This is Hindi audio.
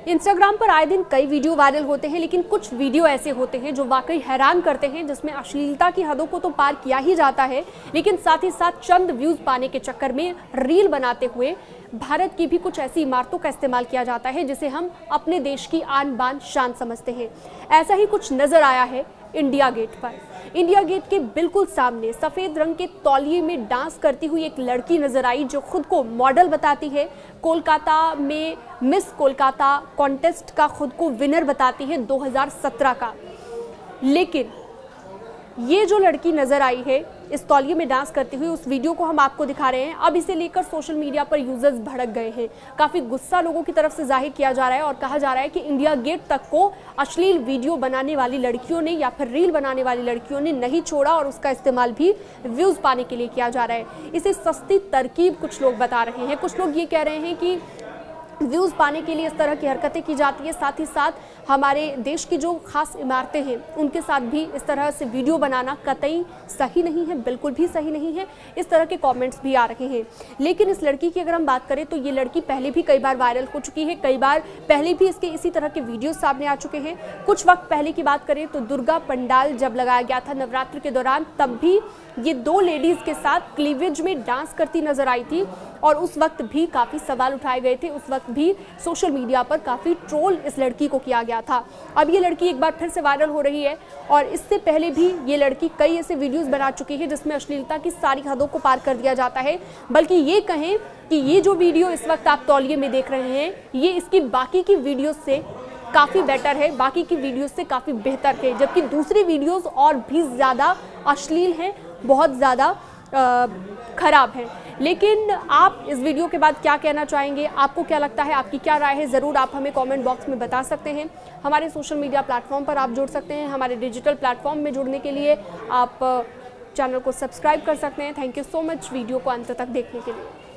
इंस्टाग्राम पर आए दिन कई वीडियो वायरल होते हैं, लेकिन कुछ वीडियो ऐसे होते हैं जो वाकई हैरान करते हैं, जिसमें अश्लीलता की हदों को तो पार किया ही जाता है, लेकिन साथ ही साथ चंद व्यूज पाने के चक्कर में रील बनाते हुए भारत की भी कुछ ऐसी इमारतों का इस्तेमाल किया जाता है जिसे हम अपने देश की आन बान शान समझते हैं। ऐसा ही कुछ नजर आया है इंडिया गेट पर। इंडिया गेट के बिल्कुल सामने सफेद रंग के तौलिए में डांस करती हुई एक लड़की नजर आई, जो खुद को मॉडल बताती है। कोलकाता में मिस कोलकाता कॉन्टेस्ट का खुद को विनर बताती है 2017 का। लेकिन ये जो लड़की नजर आई है इस तौलिए में डांस करती हुई, उस वीडियो को हम आपको दिखा रहे हैं। अब इसे लेकर सोशल मीडिया पर यूजर्स भड़क गए हैं। काफी गुस्सा लोगों की तरफ से जाहिर किया जा रहा है और कहा जा रहा है कि इंडिया गेट तक को अश्लील वीडियो बनाने वाली लड़कियों ने या फिर रील बनाने वाली लड़कियों ने नहीं छोड़ा और उसका इस्तेमाल भी व्यूज पाने के लिए किया जा रहा है। इसे सस्ती तरकीब कुछ लोग बता रहे हैं। कुछ लोग ये कह रहे हैं कि व्यूज़ पाने के लिए इस तरह की हरकतें की जाती है, साथ ही साथ हमारे देश की जो खास इमारतें हैं उनके साथ भी इस तरह से वीडियो बनाना कतई सही नहीं है, बिल्कुल भी सही नहीं है। इस तरह के कमेंट्स भी आ रहे हैं। लेकिन इस लड़की की अगर हम बात करें तो ये लड़की पहले भी कई बार वायरल हो चुकी है, कई बार पहले भी इसके इसी तरह के वीडियो सामने आ चुके हैं। कुछ वक्त पहले की बात करें तो दुर्गा पंडाल जब लगाया गया था नवरात्र के दौरान, तब भी ये दो लेडीज के साथ क्लीवेज में डांस करती नजर आई थी और उस वक्त भी काफ़ी सवाल उठाए गए थे। उस वक्त भी सोशल मीडिया पर काफ़ी ट्रोल इस लड़की को किया गया था। अब ये लड़की एक बार फिर से वायरल हो रही है और इससे पहले भी ये लड़की कई ऐसे वीडियोस बना चुकी है जिसमें अश्लीलता की सारी हदों को पार कर दिया जाता है। बल्कि ये कहें कि ये जो वीडियो इस वक्त आप तौलिए में देख रहे हैं, ये इसकी बाकी की वीडियोज़ से काफ़ी बेटर है, बाकी की वीडियोस से काफ़ी बेहतर है, जबकि दूसरी वीडियोस और भी ज़्यादा अश्लील हैं, बहुत ज़्यादा खराब हैं। लेकिन आप इस वीडियो के बाद क्या कहना चाहेंगे? आपको क्या लगता है? आपकी क्या राय है? ज़रूर आप हमें कमेंट बॉक्स में बता सकते हैं। हमारे सोशल मीडिया प्लेटफॉर्म पर आप जुड़ सकते हैं। हमारे डिजिटल प्लेटफॉर्म में जुड़ने के लिए आप चैनल को सब्सक्राइब कर सकते हैं। Thank you so much video को अंत तक देखने के लिए।